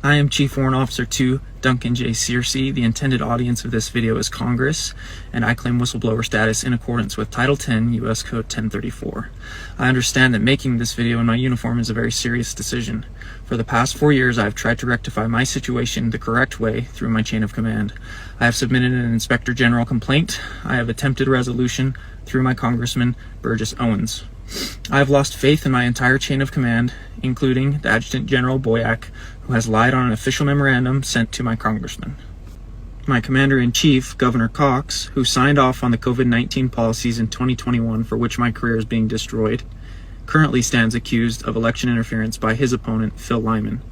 I am Chief Warrant Officer 2 Duncan J. Searcy. The intended audience of this video is Congress, and I claim whistleblower status in accordance with Title 10 U.S. Code 1034. I understand that making this video in my uniform is a very serious decision. For the past 4 years, I have tried to rectify my situation the correct way through my chain of command. I have submitted an Inspector General complaint. I have attempted resolution through my Congressman Burgess Owens. I have lost faith in my entire chain of command, including the Adjutant General Boyack, who has lied on an official memorandum sent to my congressman. My Commander-in-Chief, Governor Cox, who signed off on the COVID-19 policies in 2021 for which my career is being destroyed, currently stands accused of election interference by his opponent, Phil Lyman.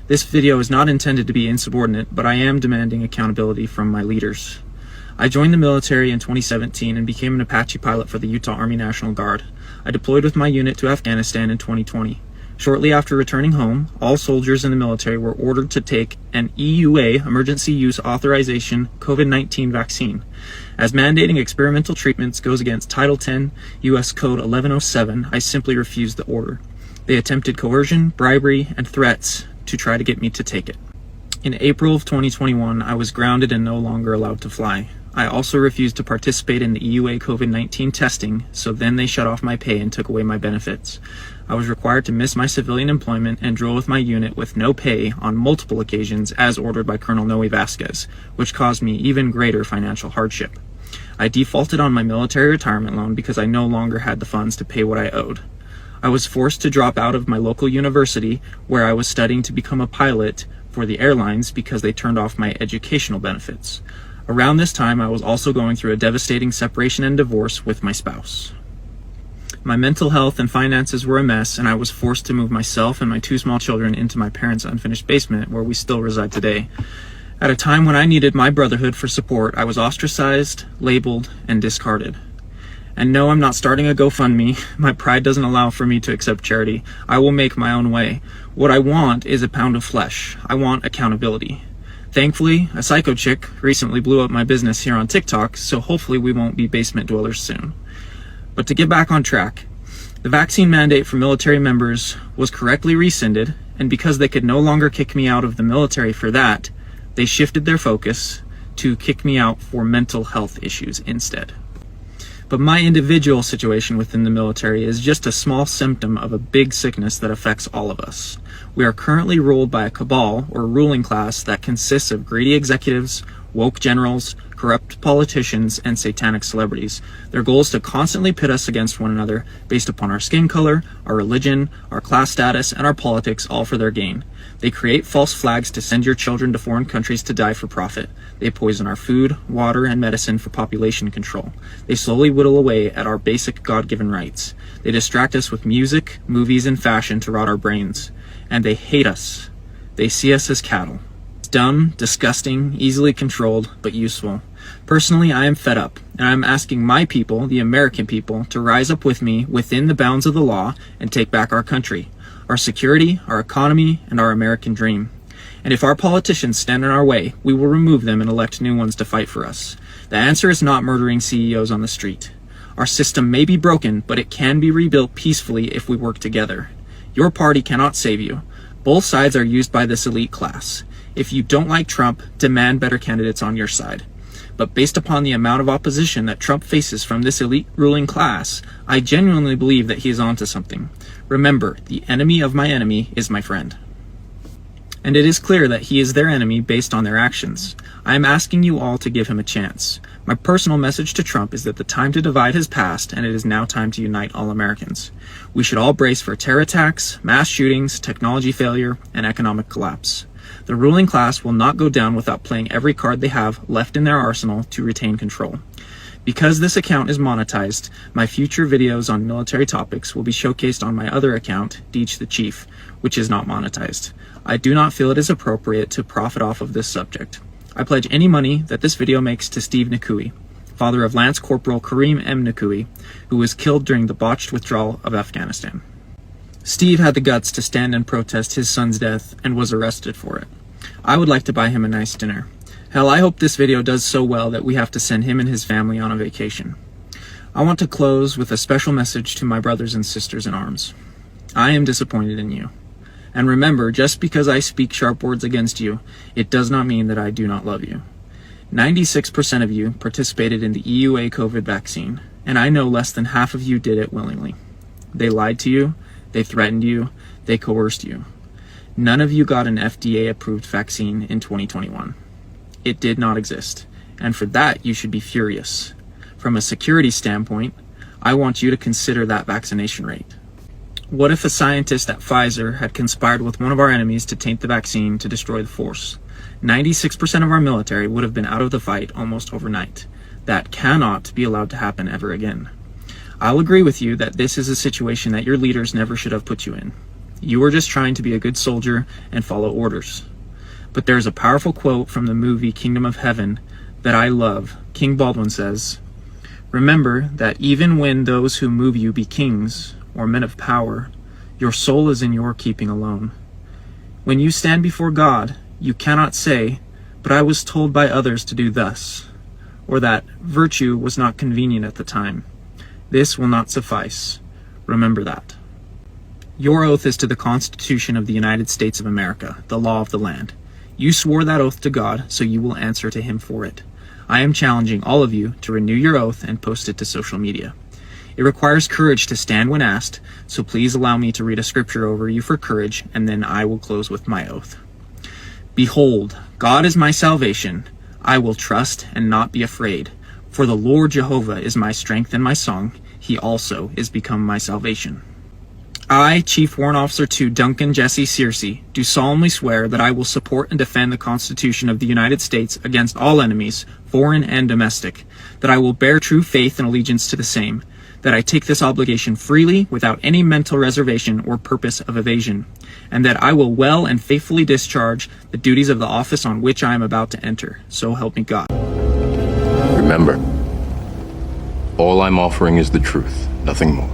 This video is not intended to be insubordinate, but I am demanding accountability from my leaders. I joined the military in 2017 and became an Apache pilot for the Utah Army National Guard. I deployed with my unit to Afghanistan in 2020. Shortly after returning home, all soldiers in the military were ordered to take an EUA, Emergency Use Authorization, COVID-19 vaccine. As mandating experimental treatments goes against Title 10 U.S. Code 1107, I simply refused the order. They attempted coercion, bribery, and threats to try to get me to take it. In April of 2021, I was grounded and no longer allowed to fly. I also refused to participate in the EUA COVID-19 testing, so then they shut off my pay and took away my benefits. I was required to miss my civilian employment and drill with my unit with no pay on multiple occasions as ordered by Colonel Noe Vasquez, which caused me even greater financial hardship. I defaulted on my military retirement loan because I no longer had the funds to pay what I owed. I was forced to drop out of my local university where I was studying to become a pilot for the airlines because they turned off my educational benefits. Around this time, I was also going through a devastating separation and divorce with my spouse. My mental health and finances were a mess, and I was forced to move myself and my 2 small children into my parents' unfinished basement, where we still reside today. At a time when I needed my brotherhood for support, I was ostracized, labeled, and discarded. And no, I'm not starting a GoFundMe. My pride doesn't allow for me to accept charity. I will make my own way. What I want is a pound of flesh. I want accountability. Thankfully, a psycho chick recently blew up my business here on TikTok, so hopefully we won't be basement dwellers soon. But to get back on track, the vaccine mandate for military members was correctly rescinded, and because they could no longer kick me out of the military for that, they shifted their focus to kick me out for mental health issues instead. But my individual situation within the military is just a small symptom of a big sickness that affects all of us. We are currently ruled by a cabal or ruling class that consists of greedy executives, woke generals, corrupt politicians, and satanic celebrities. Their goal is to constantly pit us against one another based upon our skin color, our religion, our class status, and our politics, all for their gain. They create false flags to send your children to foreign countries to die for profit. They poison our food, water, and medicine for population control. They slowly whittle away at our basic God-given rights. They distract us with music, movies, and fashion to rot our brains. And they hate us. They see us as cattle. Dumb, disgusting, easily controlled, but useful. Personally, I am fed up, and I am asking my people, the American people, to rise up with me within the bounds of the law and take back our country, our security, our economy, and our American dream. And if our politicians stand in our way, we will remove them and elect new ones to fight for us. The answer is not murdering CEOs on the street. Our system may be broken, but it can be rebuilt peacefully if we work together. Your party cannot save you. Both sides are used by this elite class. If you don't like Trump, demand better candidates on your side. But based upon the amount of opposition that Trump faces from this elite ruling class, I genuinely believe that he is onto something. Remember, the enemy of my enemy is my friend. And it is clear that he is their enemy based on their actions. I am asking you all to give him a chance. My personal message to Trump is that the time to divide has passed, and it is now time to unite all Americans. We should all brace for terror attacks, mass shootings, technology failure, and economic collapse. The ruling class will not go down without playing every card they have left in their arsenal to retain control. Because this account is monetized, my future videos on military topics will be showcased on my other account, Deej the Chief, which is not monetized. I do not feel it is appropriate to profit off of this subject. I pledge any money that this video makes to Steve Nakui, father of Lance Corporal Kareem M. Nakui, who was killed during the botched withdrawal of Afghanistan. Steve had the guts to stand and protest his son's death and was arrested for it. I would like to buy him a nice dinner. Hell, I hope this video does so well that we have to send him and his family on a vacation. I want to close with a special message to my brothers and sisters in arms. I am disappointed in you. And remember, just because I speak sharp words against you, it does not mean that I do not love you. 96% of you participated in the EUA COVID vaccine, and I know less than half of you did it willingly. They lied to you, they threatened you, they coerced you. None of you got an FDA-approved vaccine in 2021. It did not exist, and for that you should be furious. From a security standpoint, I want you to consider that vaccination rate. What if a scientist at Pfizer had conspired with one of our enemies to taint the vaccine to destroy the force? 96% of our military would have been out of the fight almost overnight. That cannot be allowed to happen ever again. I'll agree with you that this is a situation that your leaders never should have put you in. You were just trying to be a good soldier and follow orders. But there's a powerful quote from the movie Kingdom of Heaven that I love. King Baldwin says, "Remember that even when those who move you be kings or men of power, your soul is in your keeping alone. When you stand before God, you cannot say, 'But I was told by others to do thus,' or that virtue was not convenient at the time. This will not suffice. Remember that." Your oath is to the Constitution of the United States of America, the law of the land. You swore that oath to God, so you will answer to him for it. I am challenging all of you to renew your oath and post it to social media. It requires courage to stand when asked, so please allow me to read a scripture over you for courage, and then I will close with my oath. "Behold, God is my salvation. I will trust and not be afraid. For the Lord Jehovah is my strength and my song. He also is become my salvation. I, Chief Warrant Officer 2 Duncan Jesse Searcy, do solemnly swear that I will support and defend the Constitution of the United States against all enemies, foreign and domestic, that I will bear true faith and allegiance to the same, that I take this obligation freely without any mental reservation or purpose of evasion, and that I will well and faithfully discharge the duties of the office on which I am about to enter. So help me God." Remember, all I'm offering is the truth, nothing more.